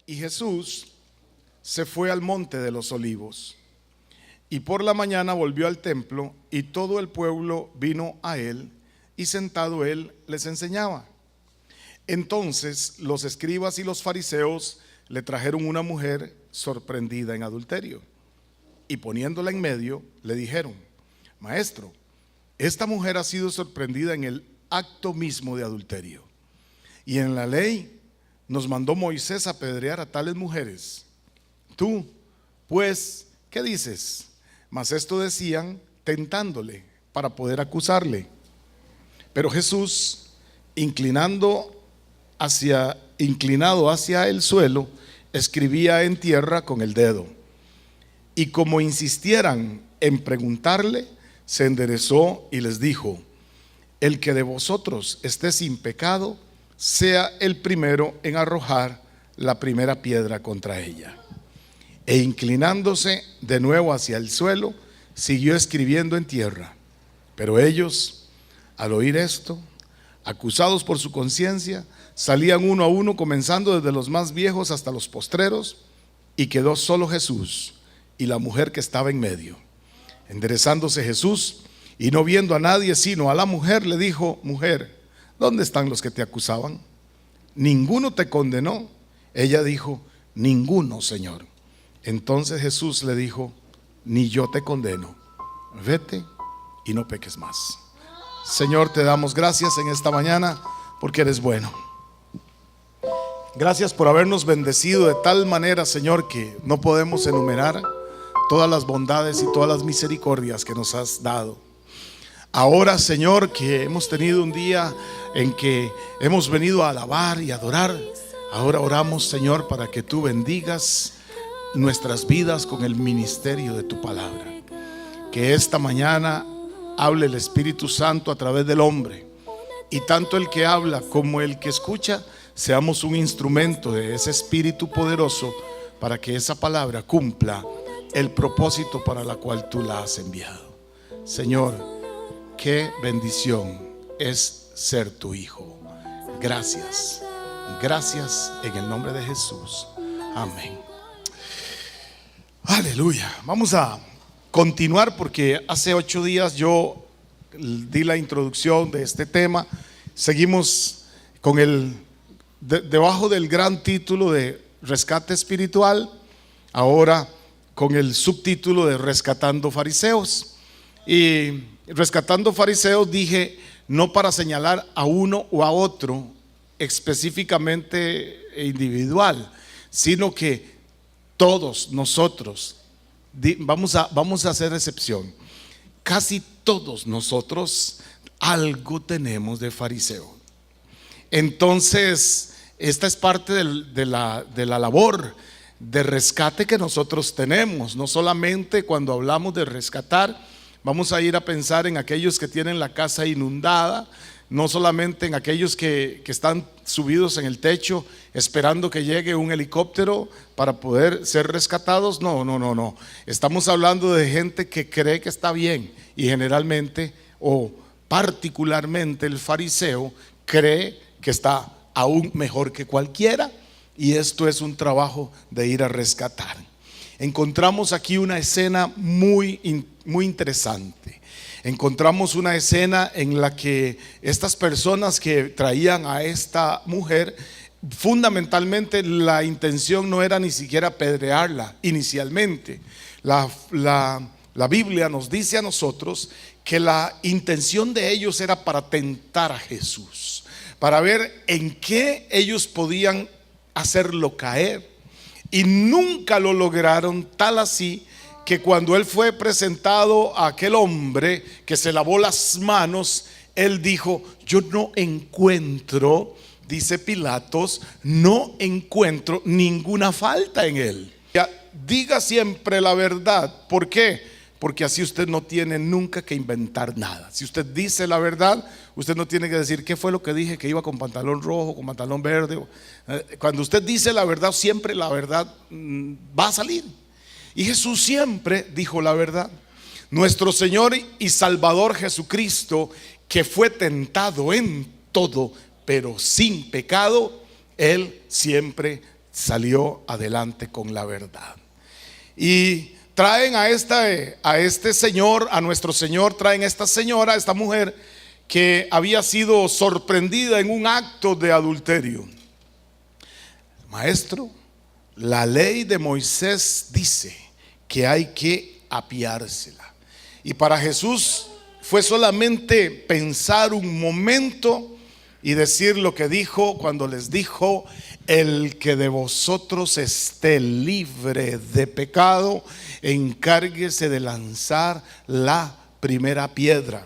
Y Jesús se fue al monte de los Olivos, y por la mañana volvió al templo, y todo el pueblo vino a él, y sentado él les enseñaba. Entonces los escribas y los fariseos le trajeron una mujer sorprendida en adulterio, y poniéndola en medio le dijeron: Maestro, esta mujer ha sido sorprendida en el acto mismo de adulterio, y en la ley nos mandó Moisés apedrear a tales mujeres. Tú, pues, ¿qué dices? Mas esto decían tentándole para poder acusarle. Pero Jesús, inclinado hacia el suelo, escribía en tierra con el dedo. Y como insistieran en preguntarle, se enderezó y les dijo: El que de vosotros esté sin pecado, sea el primero en arrojar la primera piedra contra ella. E inclinándose de nuevo hacia el suelo, siguió escribiendo en tierra. Pero ellos, al oír esto, acusados por su conciencia, salían uno a uno, comenzando desde los más viejos hasta los postreros, y quedó solo Jesús y la mujer que estaba en medio. Enderezándose Jesús, y no viendo a nadie sino a la mujer, le dijo: Mujer, ¿dónde están los que te acusaban? ¿Ninguno te condenó? Ella dijo: Ninguno, Señor. Entonces Jesús le dijo: Ni yo te condeno, vete y no peques más. Señor, te damos gracias en esta mañana porque eres bueno. Gracias por habernos bendecido de tal manera, Señor, que no podemos enumerar todas las bondades y todas las misericordias que nos has dado. Ahora, Señor, que hemos tenido un día en que hemos venido a alabar y adorar, ahora oramos, Señor, para que tú bendigas nuestras vidas con el ministerio de tu palabra. Que esta mañana hable el Espíritu Santo a través del hombre, y tanto el que habla como el que escucha seamos un instrumento de ese Espíritu poderoso para que esa palabra cumpla el propósito para la cual tú la has enviado. Señor, qué bendición es ser tu hijo. Gracias, gracias en el nombre de Jesús. Amén. Aleluya. Vamos a continuar porque hace 8 días yo di la introducción de este tema. Seguimos con debajo del gran título de rescate espiritual, ahora con el subtítulo de rescatando fariseos. Y rescatando fariseos dije no para señalar a uno o a otro específicamente individual, sino que todos nosotros, vamos a hacer excepción, casi todos nosotros algo tenemos de fariseo. Entonces esta es parte de la labor de rescate que nosotros tenemos. No solamente cuando hablamos de rescatar vamos a ir a pensar en aquellos que tienen la casa inundada, no solamente en aquellos que están subidos en el techo esperando que llegue un helicóptero para poder ser rescatados. No. Estamos hablando de gente que cree que está bien, y generalmente o particularmente el fariseo cree que está aún mejor que cualquiera, y esto es un trabajo de ir a rescatar. Encontramos aquí una escena muy interesante. Encontramos una escena en la que estas personas que traían a esta mujer, fundamentalmente la intención no era ni siquiera apedrearla inicialmente. La Biblia nos dice a nosotros que la intención de ellos era para tentar a Jesús, para ver en qué ellos podían hacerlo caer, y nunca lo lograron, tal así que cuando él fue presentado a aquel hombre que se lavó las manos, él dijo: yo no encuentro, dice Pilatos, no encuentro ninguna falta en él. Diga siempre la verdad. ¿Por qué? Porque así usted no tiene nunca que inventar nada. Si usted dice la verdad, usted no tiene que decir: ¿qué fue lo que dije? Que iba con pantalón rojo, con pantalón verde. Cuando usted dice la verdad, siempre la verdad va a salir. Y Jesús siempre dijo la verdad. Nuestro Señor y Salvador Jesucristo, que fue tentado en todo, pero sin pecado, él siempre salió adelante con la verdad. Y traen a este señor, a nuestro Señor, traen a esta señora, a esta mujer que había sido sorprendida en un acto de adulterio. Maestro, la ley de Moisés dice que hay que apiársela. Y para Jesús fue solamente pensar un momento y decir lo que dijo cuando les dijo: el que de vosotros esté libre de pecado, encárguese de lanzar la primera piedra.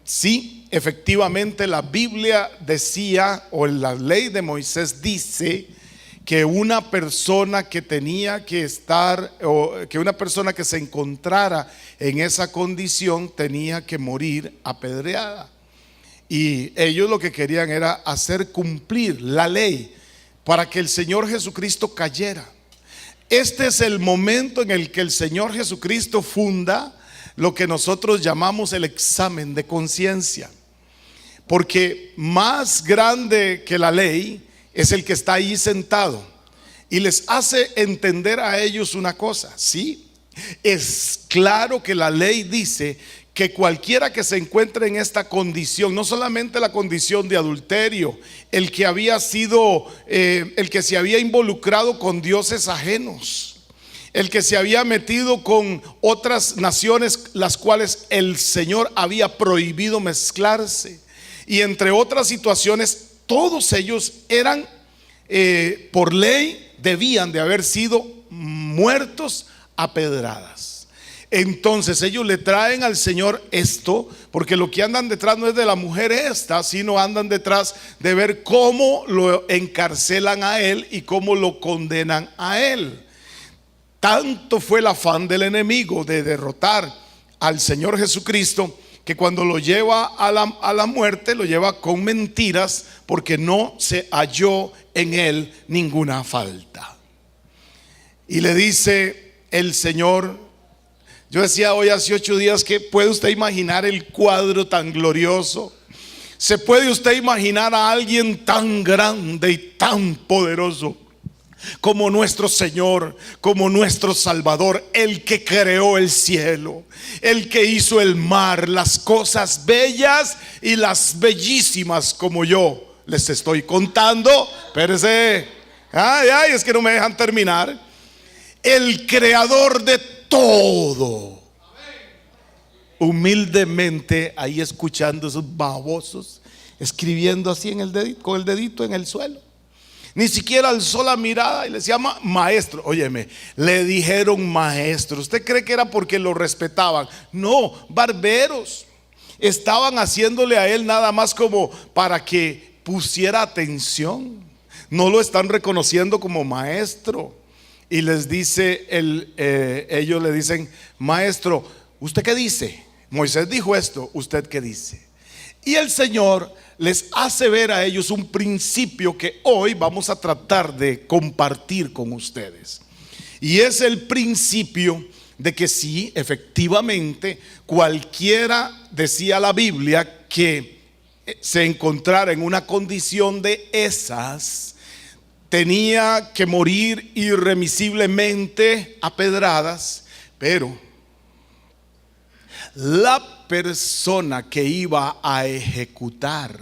Sí, efectivamente la Biblia decía, o la ley de Moisés dice, que una persona que tenía que estar, o que una persona que se encontrara en esa condición tenía que morir apedreada. Y ellos lo que querían era hacer cumplir la ley para que el Señor Jesucristo cayera. Este es el momento en el que el Señor Jesucristo funda lo que nosotros llamamos el examen de conciencia. Porque más grande que la ley es el que está ahí sentado y les hace entender a ellos una cosa. Sí, es claro que la ley dice que cualquiera que se encuentre en esta condición, no solamente la condición de adulterio, el que había sido, el que se había involucrado con dioses ajenos, el que se había metido con otras naciones las cuales el Señor había prohibido mezclarse, y entre otras situaciones, todos ellos eran, por ley, debían de haber sido muertos a pedradas. Entonces ellos le traen al Señor esto, porque lo que andan detrás no es de la mujer esta, sino andan detrás de ver cómo lo encarcelan a él y cómo lo condenan a él. Tanto fue el afán del enemigo de derrotar al Señor Jesucristo, que cuando lo lleva a la muerte, lo lleva con mentiras, porque no se halló en él ninguna falta. Y le dice el Señor, yo decía hoy hace 8 días, que puede usted imaginar el cuadro tan glorioso. ¿Se puede usted imaginar a alguien tan grande y tan poderoso como nuestro Señor, como nuestro Salvador, el que creó el cielo, el que hizo el mar, las cosas bellas y las bellísimas, como yo les estoy contando? Espérese, ay, es que no me dejan terminar. El creador de todo, humildemente ahí escuchando esos babosos, escribiendo así en el dedito, con el dedito en el suelo. Ni siquiera alzó la mirada y le decía maestro. Óyeme, le dijeron maestro. ¿Usted cree que era porque lo respetaban? No, barberos. Estaban haciéndole a él nada más como para que pusiera atención. No lo están reconociendo como maestro. Y les dice, ellos le dicen: maestro, ¿usted qué dice? Moisés dijo esto, ¿usted qué dice? Y el Señor les hace ver a ellos un principio que hoy vamos a tratar de compartir con ustedes. Y es el principio de que sí, efectivamente, cualquiera, decía la Biblia, que se encontrara en una condición de esas, tenía que morir irremisiblemente a pedradas. Pero la persona que iba a ejecutar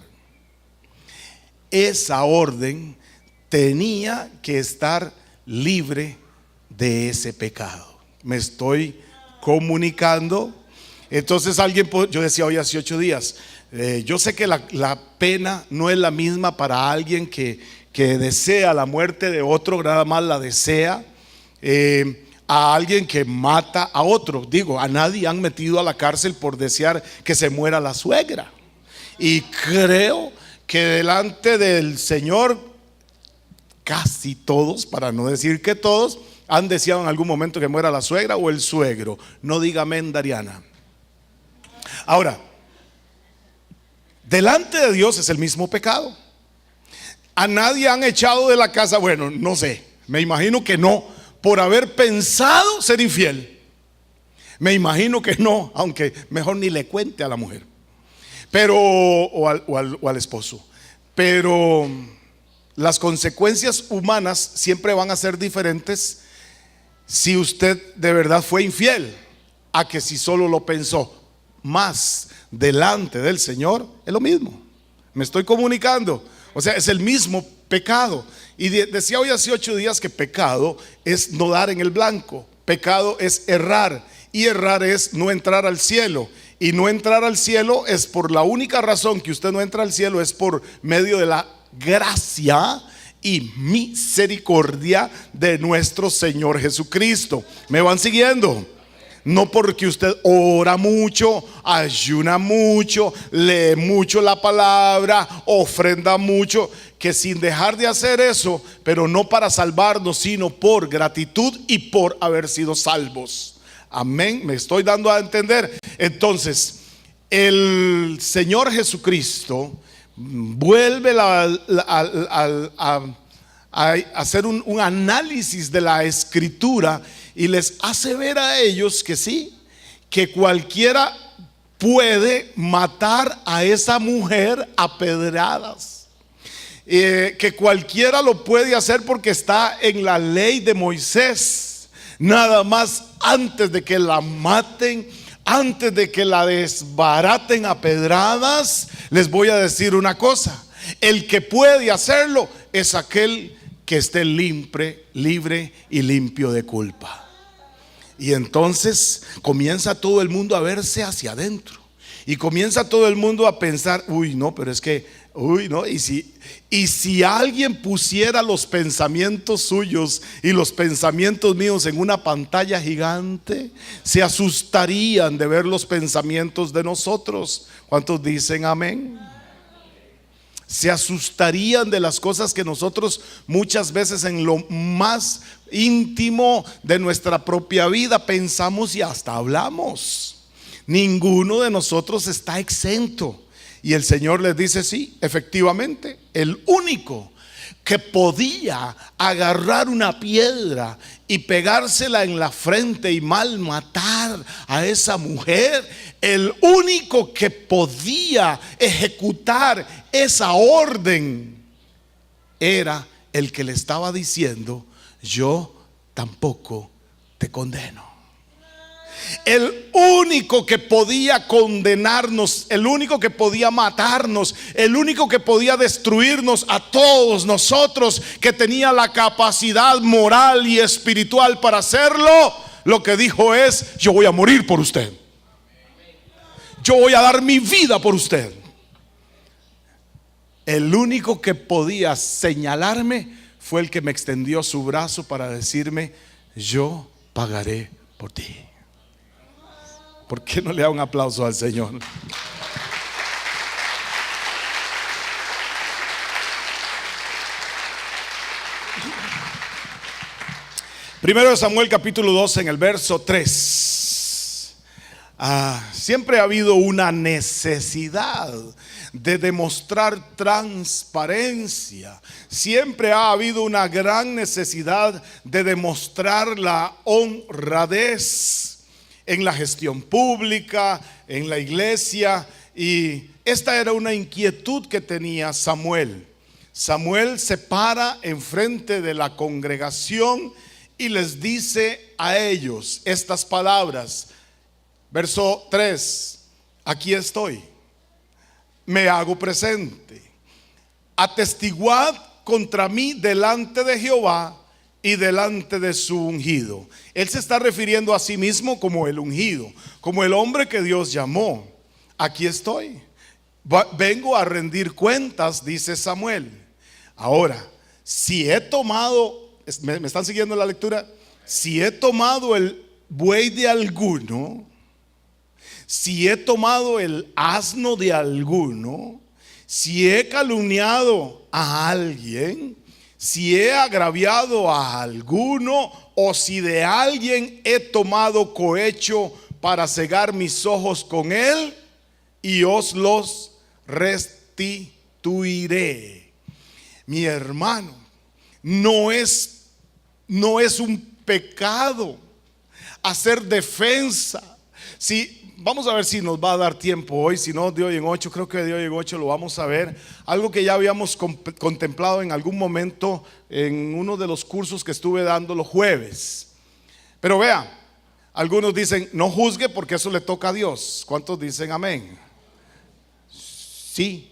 esa orden tenía que estar libre de ese pecado. ¿Me estoy comunicando? Entonces yo decía hoy hace 8 días, yo sé que la pena no es la misma para alguien que desea la muerte de otro, nada más la desea, a alguien que mata a otro. Digo, a nadie han metido a la cárcel por desear que se muera la suegra. Y creo que delante del Señor casi todos, para no decir que todos, han deseado en algún momento que muera la suegra o el suegro. No diga amén, Dariana. Ahora, delante de Dios es el mismo pecado. A nadie han echado de la casa, bueno, no sé, me imagino que no, por haber pensado ser infiel. Me imagino que no, aunque mejor ni le cuente a la mujer, pero o al esposo. Pero las consecuencias humanas siempre van a ser diferentes si usted de verdad fue infiel a que si solo lo pensó. Más delante del Señor es lo mismo. Me estoy comunicando. O sea, es el mismo pecado. Y decía hoy hace 8 días que pecado es no dar en el blanco. Pecado es errar. Y errar es no entrar al cielo. Y no entrar al cielo es por la única razón que usted no entra al cielo, es por medio de la gracia y misericordia de nuestro Señor Jesucristo. ¿Me van siguiendo? No porque usted ora mucho, ayuna mucho, lee mucho la palabra, ofrenda mucho, que sin dejar de hacer eso, pero no para salvarnos, sino por gratitud y por haber sido salvos. Amén, me estoy dando a entender. Entonces, el Señor Jesucristo vuelve a hacer un análisis de la Escritura y les hace ver a ellos que sí, que cualquiera puede matar a esa mujer a pedradas, que cualquiera lo puede hacer porque está en la ley de Moisés. Nada más antes de que la maten, antes de que la desbaraten a pedradas, les voy a decir una cosa: el que puede hacerlo es aquel que esté libre y limpio de culpa. Y entonces comienza todo el mundo a verse hacia adentro, y comienza todo el mundo a pensar: uy, no, pero es que, uy, no, y si alguien pusiera los pensamientos suyos y los pensamientos míos en una pantalla gigante, se asustarían de ver los pensamientos de nosotros. ¿Cuántos dicen amén? Se asustarían de las cosas que nosotros muchas veces en lo más íntimo de nuestra propia vida pensamos y hasta hablamos. Ninguno de nosotros está exento. Y el Señor les dice: sí, efectivamente, el único que podía agarrar una piedra y pegársela en la frente y mal matar a esa mujer, el único que podía ejecutar esa orden, era el que le estaba diciendo: yo tampoco te condeno. El único que podía condenarnos, el único que podía matarnos, el único que podía destruirnos a todos nosotros, que tenía la capacidad moral y espiritual para hacerlo, lo que dijo es: yo voy a morir por usted, yo voy a dar mi vida por usted. El único que podía señalarme fue el que me extendió su brazo para decirme: yo pagaré por ti. ¿Por qué no le da un aplauso al Señor? Primero de Samuel capítulo 2 en el verso 3. Siempre ha habido una necesidad de demostrar transparencia. Siempre ha habido una gran necesidad de demostrar la honradez en la gestión pública, en la iglesia. Y esta era una inquietud que tenía Samuel. Samuel se para enfrente de la congregación y les dice a ellos estas palabras. Verso 3: aquí estoy, me hago presente, atestiguad contra mí delante de Jehová y delante de su ungido. Él se está refiriendo a sí mismo como el ungido, como el hombre que Dios llamó. Aquí estoy, vengo a rendir cuentas, dice Samuel. Ahora, si he tomado, ¿me están siguiendo la lectura? Si he tomado el buey de alguno, si he tomado el asno de alguno, si he calumniado a alguien, si he agraviado a alguno, o si de alguien he tomado cohecho para cegar mis ojos con él, y os los restituiré. Mi hermano, no es un pecado hacer defensa Sí, vamos a ver si nos va a dar tiempo hoy. Si no, de hoy en 8, creo que de hoy en 8 lo vamos a ver. Algo que ya habíamos contemplado en algún momento en uno de los cursos que estuve dando los jueves. Pero vea, algunos dicen no juzgue porque eso le toca a Dios. ¿Cuántos dicen amén? Sí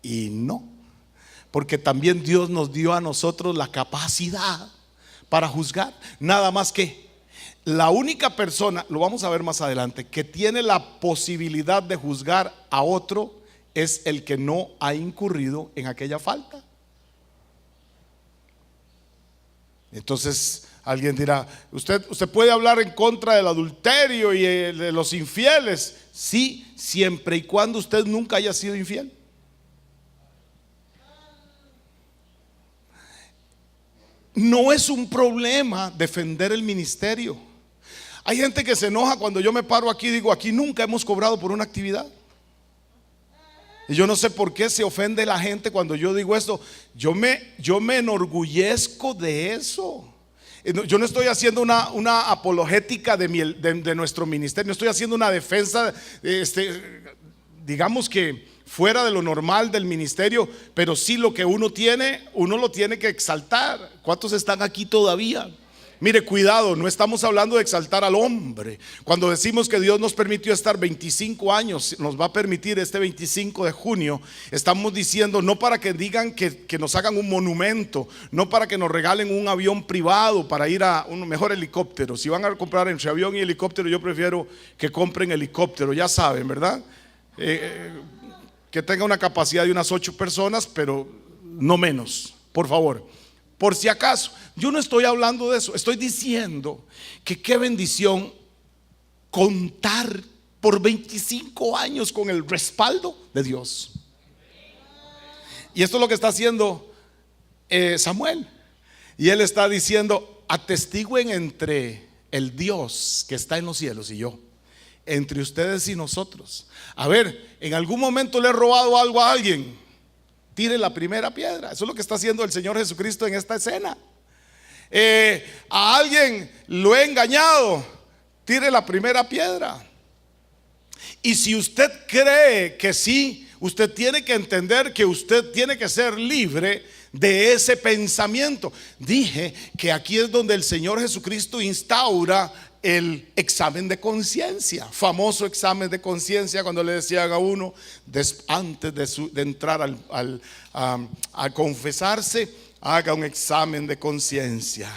y no, porque también Dios nos dio a nosotros la capacidad para juzgar. Nada más que la única persona, lo vamos a ver más adelante, que tiene la posibilidad de juzgar a otro es el que no ha incurrido en aquella falta. Entonces alguien dirá, usted puede hablar en contra del adulterio y de los infieles. Sí, siempre y cuando usted nunca haya sido infiel. No es un problema defender el ministerio. Hay gente que se enoja cuando yo me paro aquí y digo, aquí nunca hemos cobrado por una actividad. Y yo no sé por qué se ofende la gente cuando yo digo esto. Yo me enorgullezco de eso. Yo no estoy haciendo una apologética de nuestro ministerio. No estoy haciendo una defensa, digamos que fuera de lo normal del ministerio. Pero sí, lo que uno lo tiene que exaltar. ¿Cuántos están aquí todavía? Mire, cuidado, no estamos hablando de exaltar al hombre. Cuando decimos que Dios nos permitió estar 25 años, nos va a permitir este 25 de junio, estamos diciendo no para que digan que nos hagan un monumento, no para que nos regalen un avión privado para ir a un mejor helicóptero. Si van a comprar entre avión y helicóptero, yo prefiero que compren helicóptero, ya saben, ¿verdad? Que tenga una capacidad de unas 8 personas, pero no menos, por favor. Por si acaso, yo no estoy hablando de eso. Estoy diciendo que qué bendición contar por 25 años con el respaldo de Dios. Y esto es lo que está haciendo Samuel. Y él está diciendo, atestiguen entre el Dios que está en los cielos y yo, entre ustedes y nosotros. A ver, ¿en algún momento le he robado algo a alguien? Tire la primera piedra. Eso es lo que está haciendo el Señor Jesucristo en esta escena. A alguien lo he engañado, tire la primera piedra. Y si usted cree que sí, usted tiene que entender que usted tiene que ser libre de ese pensamiento. Dije que aquí es donde el Señor Jesucristo instaura el examen de conciencia, famoso examen de conciencia, cuando le decían a uno antes de entrar a confesarse, haga un examen de conciencia.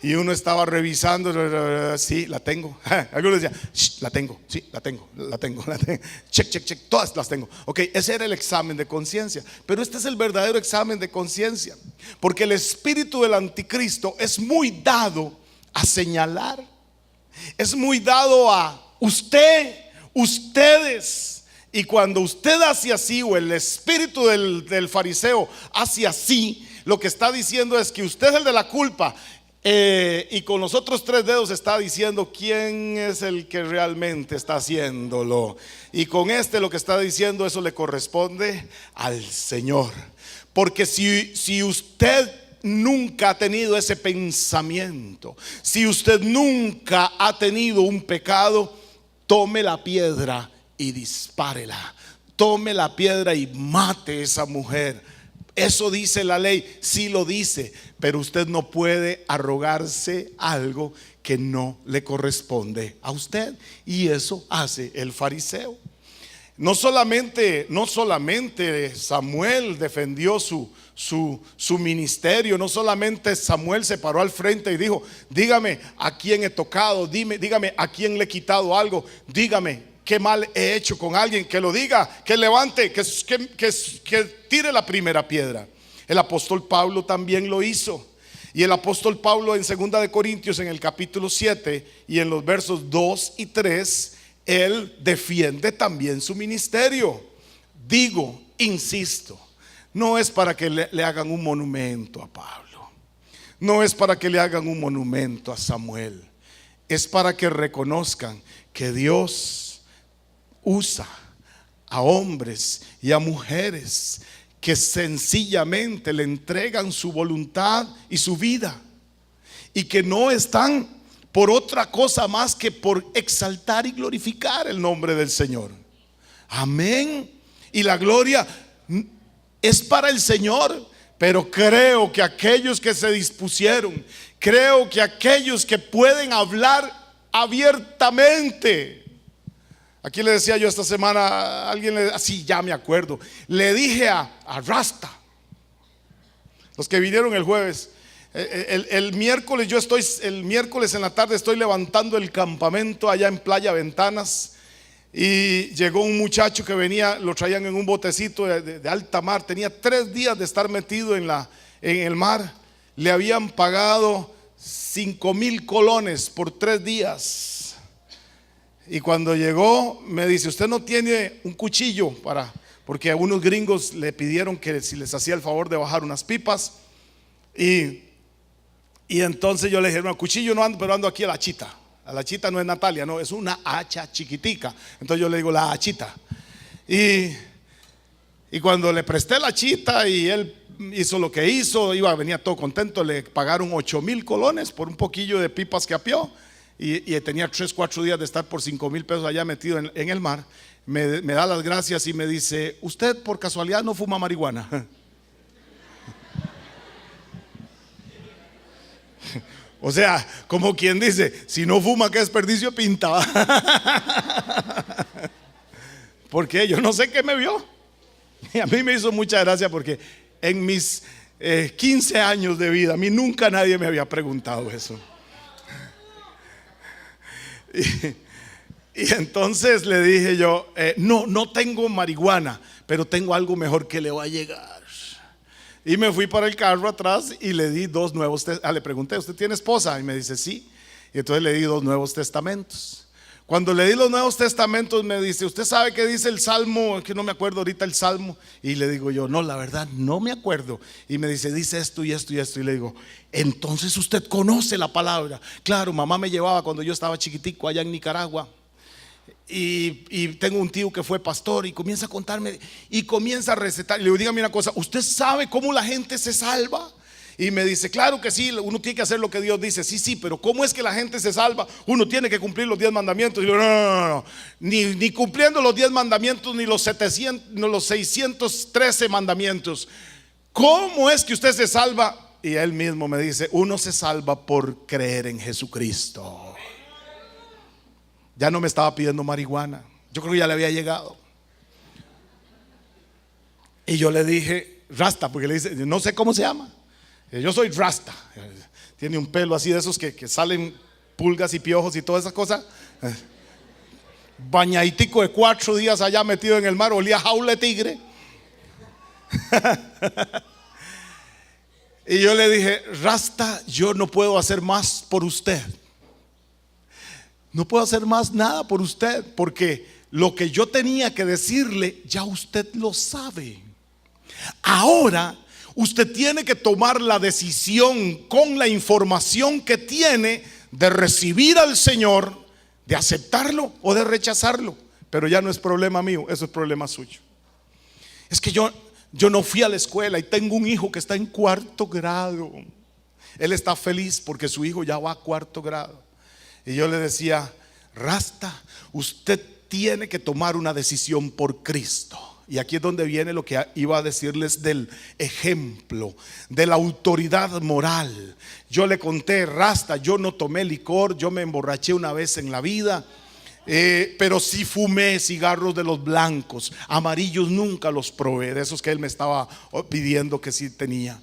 Y uno estaba revisando, sí, la tengo. Algunos decían, la tengo, sí, la tengo. Check, todas las tengo. Ok, ese era el examen de conciencia. Pero este es el verdadero examen de conciencia, porque el espíritu del anticristo es muy dado a señalar. Es muy dado a ustedes. Y cuando usted hace así, o el espíritu del fariseo hace así, lo que está diciendo es que usted es el de la culpa. Y con los otros 3 dedos está diciendo quién es el que realmente está haciéndolo. Y con lo que está diciendo, eso le corresponde al Señor. Porque si usted nunca ha tenido ese pensamiento, si usted nunca ha tenido un pecado, tome la piedra y dispárela. Tome la piedra y mate a esa mujer. Eso dice la ley, sí lo dice, pero usted no puede arrogarse algo que no le corresponde a usted. Y eso hace el fariseo. No solamente Samuel defendió su ministerio, no solamente Samuel se paró al frente y dijo, dígame a quién he tocado, dígame a quién le he quitado algo, dígame qué mal he hecho con alguien, que lo diga, que levante, que tire la primera piedra. El apóstol Pablo también lo hizo. Y el apóstol Pablo en 2 de Corintios, en el capítulo 7 y en los versos 2 y 3, él defiende también su ministerio. Digo, insisto, no es para que le hagan un monumento a Pablo, no es para que le hagan un monumento a Samuel, es para que reconozcan que Dios usa a hombres y a mujeres que sencillamente le entregan su voluntad y su vida, y que no están por otra cosa más que por exaltar y glorificar el nombre del Señor. Amén. Y la gloria es para el Señor. Pero creo que aquellos que se dispusieron, creo que aquellos que pueden hablar abiertamente. Aquí le decía yo esta semana a alguien, así ya me acuerdo, le dije a Rasta, los que vinieron el jueves, el miércoles el miércoles en la tarde estoy levantando el campamento allá en Playa Ventanas. Y llegó un muchacho que venía, lo traían en un botecito de alta mar, tenía 3 días de estar metido en el mar. Le habían pagado 5,000 colones por 3 días. Y cuando llegó me dice: usted no tiene un cuchillo porque a unos gringos le pidieron que si les hacía el favor de bajar unas pipas. Y entonces yo le dije: no, cuchillo no ando, pero ando aquí a la chita. La chita no es Natalia, no, es una hacha chiquitica. Entonces yo le digo la hachita. Y cuando le presté la chita y él hizo lo que hizo, venía todo contento. Le pagaron 8,000 colones por un poquillo de pipas que apió. Y tenía 3-4 días de estar por 5,000 pesos allá metido en el mar. Me da las gracias y me dice: ¿usted por casualidad no fuma marihuana? O sea, como quien dice: si no fuma, qué desperdicio pinta. Porque yo no sé qué me vio. Y a mí me hizo mucha gracia porque en mis 15 años de vida, a mí nunca nadie me había preguntado eso. Y entonces le dije yo: no tengo marihuana, pero tengo algo mejor que le va a llegar. Y me fui para el carro atrás y le di 2 nuevos le pregunté: ¿usted tiene esposa? Y me dice: sí. Y entonces le di 2 nuevos testamentos. Cuando le di los nuevos testamentos me dice: ¿usted sabe qué dice el salmo? Que no me acuerdo ahorita el salmo. Y le digo yo: no, la verdad no me acuerdo. Y me dice: dice esto y esto y esto. Y le digo: entonces usted conoce la palabra. Claro, mamá me llevaba cuando yo estaba chiquitico allá en Nicaragua. Y tengo un tío que fue pastor y comienza a contarme y comienza a recetar. Y le digo: dígame una cosa, ¿usted sabe cómo la gente se salva? Y me dice: claro que sí, uno tiene que hacer lo que Dios dice. Sí, pero ¿cómo es que la gente se salva? Uno tiene que cumplir los 10 mandamientos. Y yo: no. Ni cumpliendo los 10 mandamientos, ni los 613 mandamientos. ¿Cómo es que usted se salva? Y él mismo me dice: uno se salva por creer en Jesucristo. Ya no me estaba pidiendo marihuana. Yo creo que ya le había llegado. Y yo le dije: Rasta, porque le dice, no sé cómo se llama. Yo soy Rasta. Tiene un pelo así de esos que salen pulgas y piojos y todas esas cosas. Bañaitico de 4 días allá metido en el mar, olía a jaula de tigre. Y yo le dije: Rasta, yo no puedo hacer más por usted. No puedo hacer más nada por usted, porque lo que yo tenía que decirle ya usted lo sabe. Ahora usted tiene que tomar la decisión con la información que tiene de recibir al Señor, de aceptarlo o de rechazarlo. Pero ya no es problema mío, eso es problema suyo. Es que yo no fui a la escuela y tengo un hijo que está en 4º grado. Él está feliz porque su hijo ya va a 4º grado. Y yo le decía: Rasta, usted tiene que tomar una decisión por Cristo. Y aquí es donde viene lo que iba a decirles del ejemplo, de la autoridad moral. Yo le conté: Rasta, yo no tomé licor, yo me emborraché una vez en la vida, pero sí fumé cigarros de los blancos, amarillos nunca los probé, de esos que él me estaba pidiendo que sí tenía.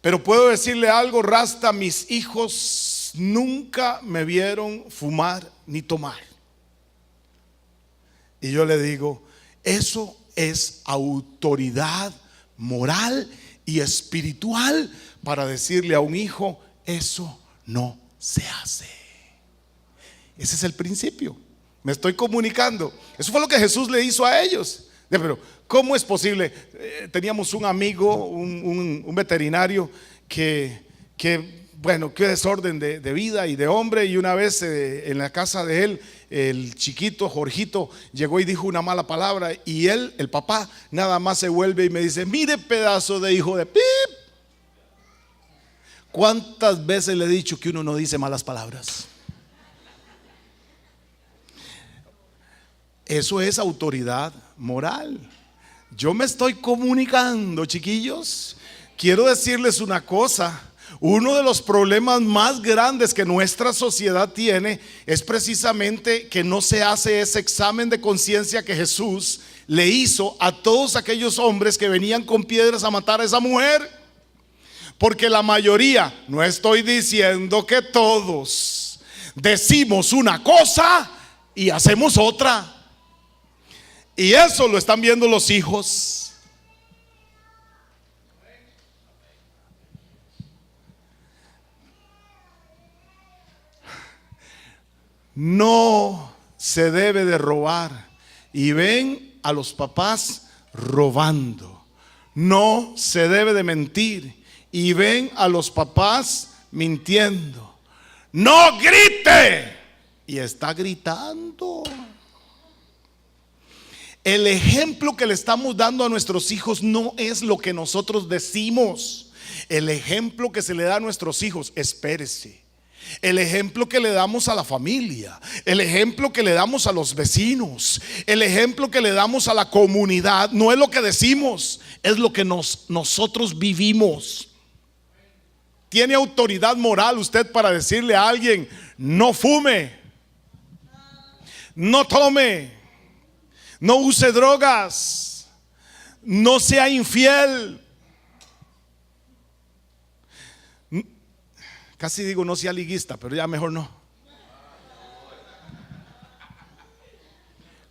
Pero puedo decirle algo, Rasta: mis hijos nunca me vieron fumar ni tomar. Y yo le digo: eso es autoridad moral y espiritual para decirle a un hijo: eso no se hace. Ese es el principio. Me estoy comunicando. Eso fue lo que Jesús le hizo a ellos. Pero ¿cómo es posible? Teníamos un amigo, un veterinario que bueno, qué desorden de vida y de hombre. Y una vez en la casa de él, el chiquito Jorgito llegó y dijo una mala palabra. Y él, el papá, nada más se vuelve y me dice: mire, pedazo de hijo de pip. ¿Cuántas veces le he dicho que uno no dice malas palabras? Eso es autoridad moral. Yo me estoy comunicando, chiquillos. Quiero decirles una cosa. Uno de los problemas más grandes que nuestra sociedad tiene es precisamente que no se hace ese examen de conciencia que Jesús le hizo a todos aquellos hombres que venían con piedras a matar a esa mujer. Porque la mayoría, no estoy diciendo que todos, decimos una cosa y hacemos otra. Y eso lo están viendo los hijos. No se debe de robar. Y ven a los papás robando. No se debe de mentir. Y ven a los papás mintiendo. No grite. Y está gritando. El ejemplo que le estamos dando a nuestros hijos no es lo que nosotros decimos. El ejemplo que se le da a nuestros hijos, espérese. El ejemplo que le damos a la familia, el ejemplo que le damos a los vecinos, el ejemplo que le damos a la comunidad, no es lo que decimos, es lo que nosotros vivimos. ¿Tiene autoridad moral usted para decirle a alguien: no fume, no tome, no use drogas, no sea infiel? Casi digo no sea liguista, pero ya mejor no.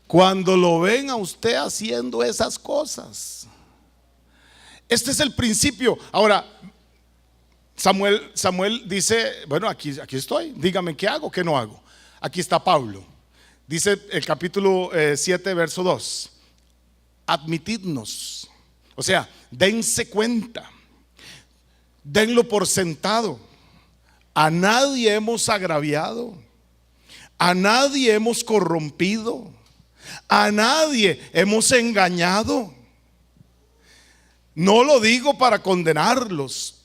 Cuando lo ven a usted haciendo esas cosas, este es el principio. Ahora, Samuel dice: bueno, aquí estoy, dígame qué hago, qué no hago. Aquí está Pablo. Dice el capítulo 7, verso 2: admitidnos, o sea, dense cuenta, denlo por sentado. A nadie hemos agraviado, a nadie hemos corrompido, a nadie hemos engañado. No lo digo para condenarlos,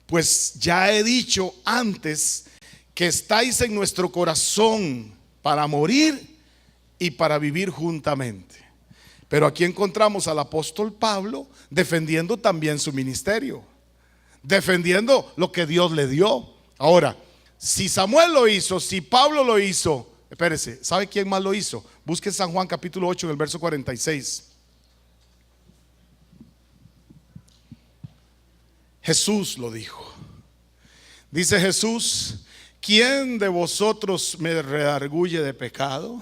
pues ya he dicho antes que estáis en nuestro corazón para morir y para vivir juntamente. Pero aquí encontramos al apóstol Pablo defendiendo también su ministerio, defendiendo lo que Dios le dio. Ahora, si Samuel lo hizo, si Pablo lo hizo, espérese, ¿sabe quién más lo hizo? Busque San Juan capítulo 8 en el verso 46. Jesús lo dijo. Dice Jesús: ¿quién de vosotros me redarguye de pecado?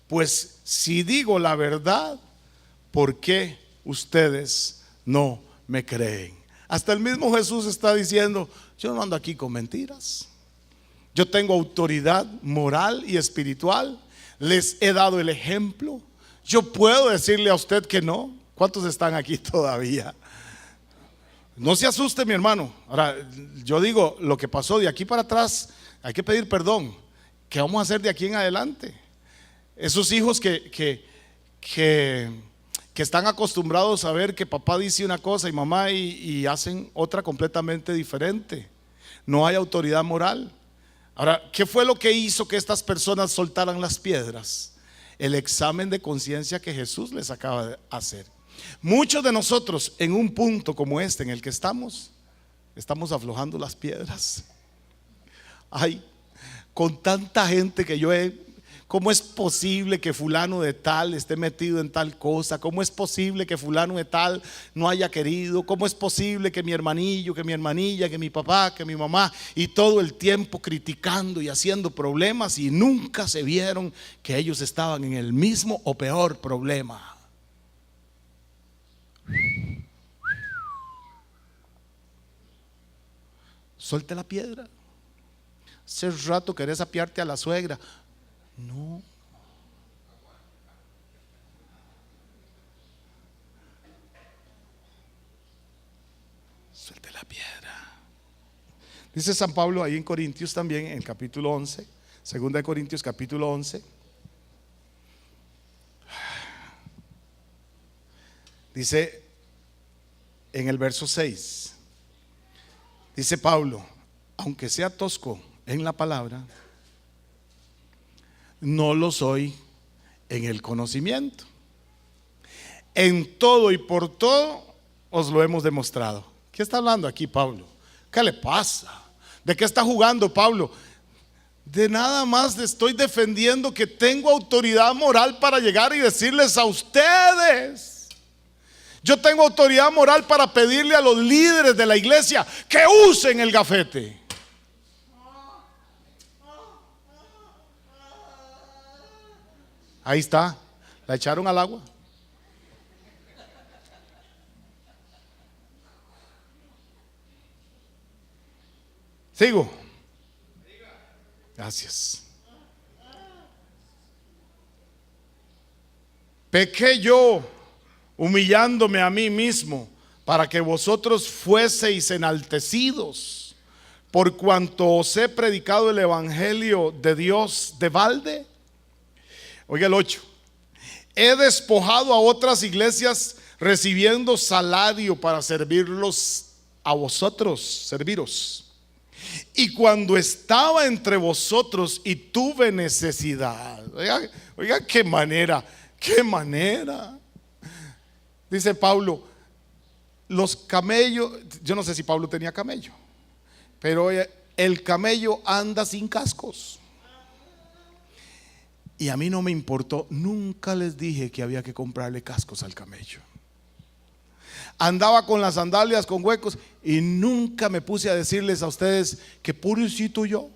Pues si digo la verdad, ¿por qué ustedes no me creen? Hasta el mismo Jesús está diciendo: yo no ando aquí con mentiras. Yo tengo autoridad moral y espiritual. Les he dado el ejemplo. Yo puedo decirle a usted que no. ¿Cuántos están aquí todavía? No se asuste, mi hermano. Ahora, yo digo, lo que pasó de aquí para atrás, hay que pedir perdón. ¿Qué vamos a hacer de aquí en adelante? Esos hijos que están acostumbrados a ver que papá dice una cosa y mamá y hacen otra completamente diferente. No hay autoridad moral. Ahora, ¿qué fue lo que hizo que estas personas soltaran las piedras? El examen de conciencia que Jesús les acaba de hacer. Muchos de nosotros en un punto como este en el que estamos aflojando las piedras. Ay, con tanta gente que ¿cómo es posible que fulano de tal esté metido en tal cosa? ¿Cómo es posible que fulano de tal no haya querido? ¿Cómo es posible que mi hermanillo, que mi hermanilla, que mi papá, que mi mamá? Y todo el tiempo criticando y haciendo problemas, y nunca se vieron que ellos estaban en el mismo o peor problema. Suelte la piedra. Hace rato querés apiarte a la suegra. No. Suelte la piedra. Dice San Pablo ahí en Corintios también, en el capítulo 11, segunda de Corintios capítulo 11. Dice en el verso 6. Dice Pablo: aunque sea tosco en la palabra, no lo soy en el conocimiento. En todo y por todo os lo hemos demostrado. ¿Qué está hablando aquí Pablo? ¿Qué le pasa? ¿De qué está jugando Pablo? De nada más estoy defendiendo que tengo autoridad moral para llegar y decirles a ustedes. Yo tengo autoridad moral para pedirle a los líderes de la iglesia que usen el gafete. Ahí está, la echaron al agua. Sigo. Gracias. Pequé yo humillándome a mí mismo para que vosotros fueseis enaltecidos por cuanto os he predicado el evangelio de Dios de balde. Oiga el 8. He despojado a otras iglesias recibiendo salario para servirlos a vosotros, serviros. Y cuando estaba entre vosotros y tuve necesidad. Oiga qué manera, qué manera. Dice Pablo, los camellos, yo no sé si Pablo tenía camello, pero el camello anda sin cascos. Y a mí no me importó, nunca les dije que había que comprarle cascos al camello. Andaba con las sandalias con huecos y nunca me puse a decirles a ustedes que pobrecito yo.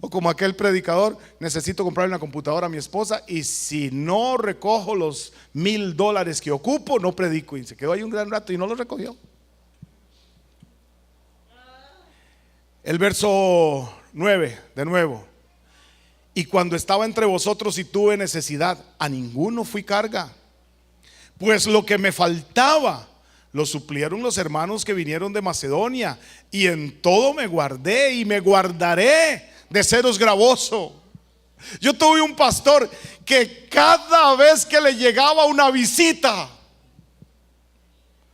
O como aquel predicador, necesito comprarle una computadora a mi esposa y si no recojo los $1,000 que ocupo, no predico. Y se quedó ahí un gran rato y no lo recogió. El verso 9, de nuevo. Y cuando estaba entre vosotros y tuve necesidad, a ninguno fui carga. Pues lo que me faltaba lo suplieron los hermanos que vinieron de Macedonia, y en todo me guardé y me guardaré de seros gravoso. Yo tuve un pastor que cada vez que le llegaba una visita,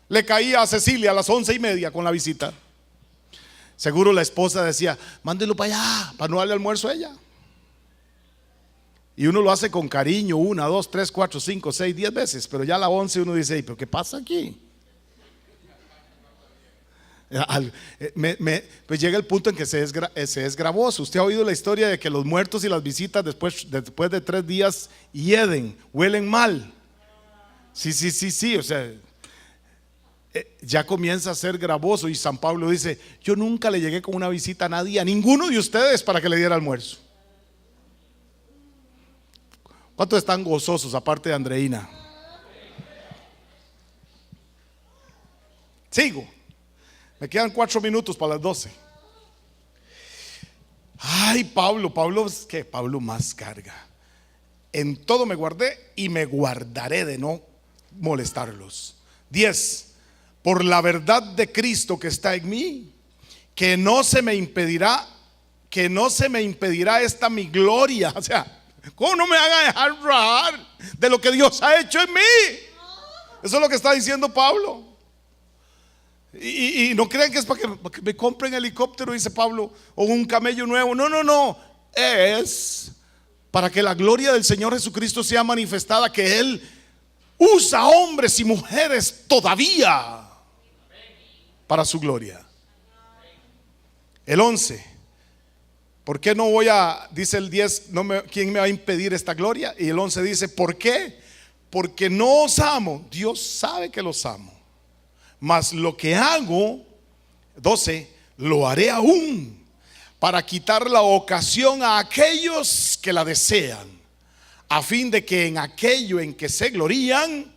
le caía a Cecilia a las 11:30 con la visita. Seguro la esposa decía, mándelo para allá, para no darle almuerzo a ella. Y uno lo hace con cariño, 1, 2, 3, 4, 5, 6, 10 veces. Pero ya a la 11 uno dice, ¿pero qué pasa aquí? Pues llega el punto en que se es gravoso. Usted ha oído la historia de que los muertos y las visitas después de 3 días hieden, huelen mal. Sí, o sea, ya comienza a ser gravoso. Y San Pablo dice, yo nunca le llegué con una visita a nadie, a ninguno de ustedes, para que le diera almuerzo. ¿Cuántos están gozosos aparte de Andreina? Sigo. Me quedan 4 minutos para las 12. Ay, Pablo es que Pablo más carga. En todo me guardé y me guardaré de no molestarlos. 10. Por la verdad de Cristo que está en mí, que no se me impedirá esta mi gloria. O sea, ¿cómo no me van a dejar rajar de lo que Dios ha hecho en mí? Eso es lo que está diciendo Pablo. Y no crean que es para que me compren helicóptero, dice Pablo, o un camello nuevo. No. Es para que la gloria del Señor Jesucristo sea manifestada, que Él usa hombres y mujeres todavía para su gloria. El 11. ¿Por qué no voy a, dice el 10, ¿quién me va a impedir esta gloria? Y el 11 dice, ¿por qué? Porque no os amo. Dios sabe que los amo. Mas lo que hago, 12, lo haré aún para quitar la ocasión a aquellos que la desean, a fin de que en aquello en que se glorían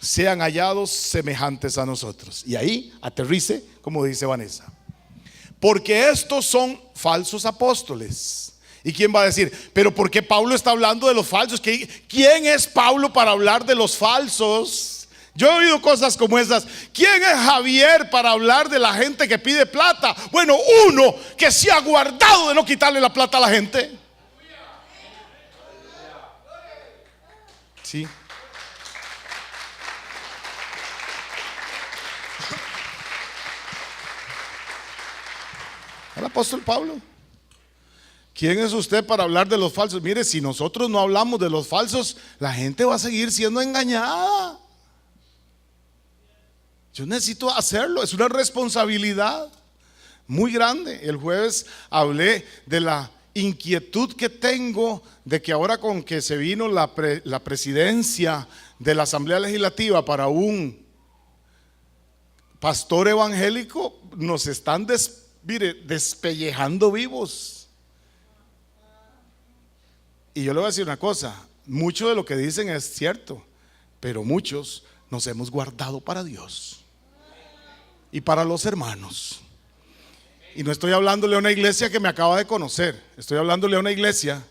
sean hallados semejantes a nosotros. Y ahí aterrice, como dice Vanessa. Porque estos son falsos apóstoles. ¿Y quién va a decir, pero por qué Pablo está hablando de los falsos? ¿Quién es Pablo para hablar de los falsos? Yo he oído cosas como esas. ¿Quién es Javier para hablar de la gente que pide plata? Bueno, uno que se ha guardado de no quitarle la plata a la gente. Sí. El apóstol Pablo. ¿Quién es usted para hablar de los falsos? Mire, si nosotros no hablamos de los falsos, la gente va a seguir siendo engañada. Yo necesito hacerlo, es una responsabilidad muy grande. El jueves hablé de la inquietud que tengo de que ahora con que se vino la presidencia de la Asamblea Legislativa para un pastor evangélico, nos están despellejando vivos. Y yo le voy a decir una cosa, mucho de lo que dicen es cierto, pero muchos nos hemos guardado para Dios y para los hermanos. Y no estoy hablándole a una iglesia que me acaba de conocer, estoy hablándole a una iglesia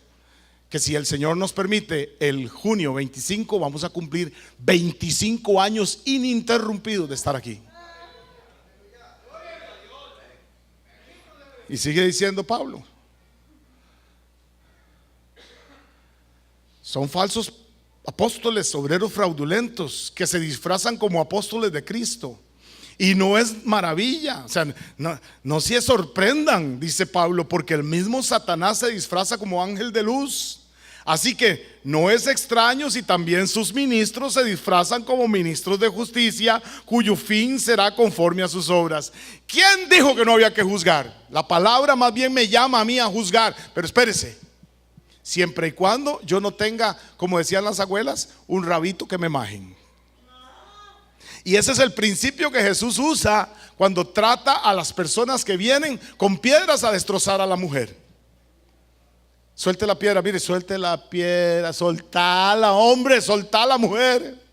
que, si el Señor nos permite, el junio 25 vamos a cumplir 25 años ininterrumpidos de estar aquí. Y sigue diciendo Pablo, son falsos apóstoles, obreros fraudulentos, que se disfrazan como apóstoles de Cristo. Y no es maravilla, o sea, no se sorprendan, dice Pablo, porque el mismo Satanás se disfraza como ángel de luz. Así que no es extraño si también sus ministros se disfrazan como ministros de justicia, cuyo fin será conforme a sus obras. ¿Quién dijo que no había que juzgar? La palabra más bien me llama a mí a juzgar, pero espérese, siempre y cuando yo no tenga, como decían las abuelas, un rabito que me majen. Y ese es el principio que Jesús usa cuando trata a las personas que vienen con piedras a destrozar a la mujer. Suelte la piedra, mire, suelte la piedra, soltala, hombre, soltala, mujer.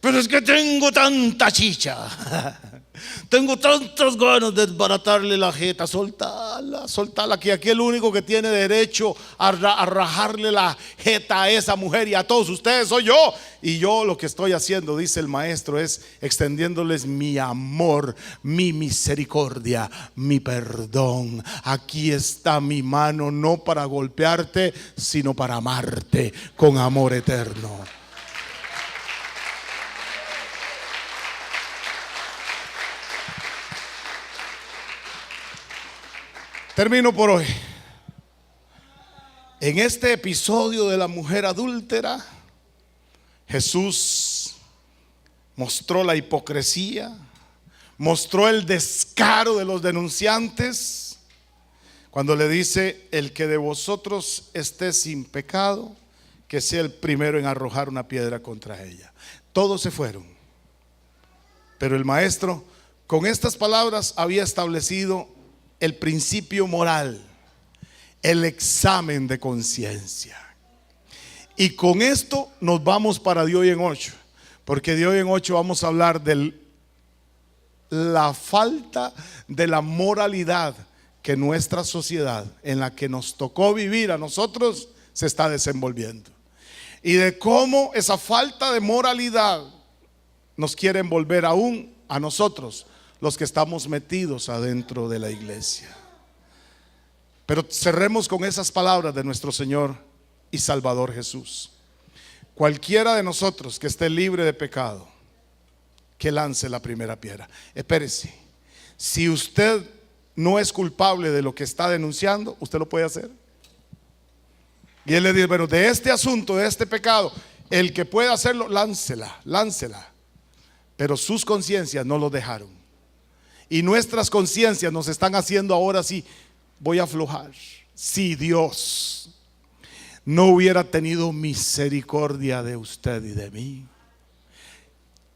Pero es que tengo tanta chicha, tengo tantas ganas de desbaratarle la jeta. Soltala, que aquí el único que tiene derecho a rajarle la jeta a esa mujer y a todos ustedes soy yo. Y yo lo que estoy haciendo, dice el maestro, es extendiéndoles mi amor, mi misericordia, mi perdón. Aquí está mi mano, no para golpearte, sino para amarte con amor eterno. Termino por hoy. En este episodio de la mujer adúltera, Jesús mostró la hipocresía, mostró el descaro de los denunciantes, cuando le dice: el que de vosotros esté sin pecado, que sea el primero en arrojar una piedra contra ella. Todos se fueron, pero el maestro con estas palabras había establecido el principio moral, el examen de conciencia. Y con esto nos vamos para de hoy en 8, porque de hoy en 8 vamos a hablar de la falta de la moralidad que nuestra sociedad, en la que nos tocó vivir a nosotros, se está desenvolviendo, y de cómo esa falta de moralidad nos quiere envolver aún a nosotros, los que estamos metidos adentro de la iglesia. Pero cerremos con esas palabras de nuestro Señor y Salvador Jesús: cualquiera de nosotros que esté libre de pecado, que lance la primera piedra. Espérese, si usted no es culpable de lo que está denunciando, usted lo puede hacer. Y él le dice: bueno, de este asunto, de este pecado, el que pueda hacerlo, láncela. Pero sus conciencias no lo dejaron. Y nuestras conciencias nos están haciendo ahora sí, voy a aflojar. Si Dios no hubiera tenido misericordia de usted y de mí,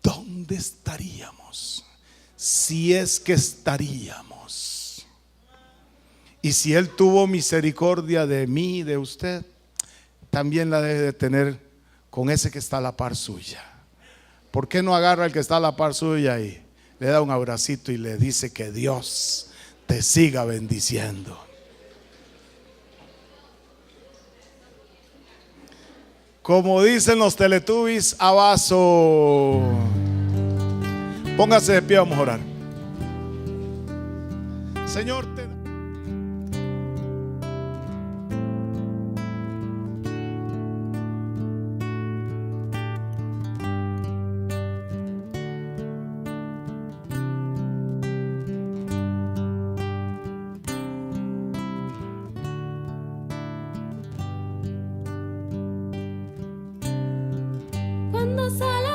¿dónde estaríamos? Si es que estaríamos. Y si Él tuvo misericordia de mí y de usted, también la debe de tener con ese que está a la par suya. ¿Por qué no agarra al que está a la par suya y le da un abracito y le dice que Dios te siga bendiciendo? Como dicen los Teletubbies, abrazo. Póngase de pie, vamos a orar. Señor, te Vamos a la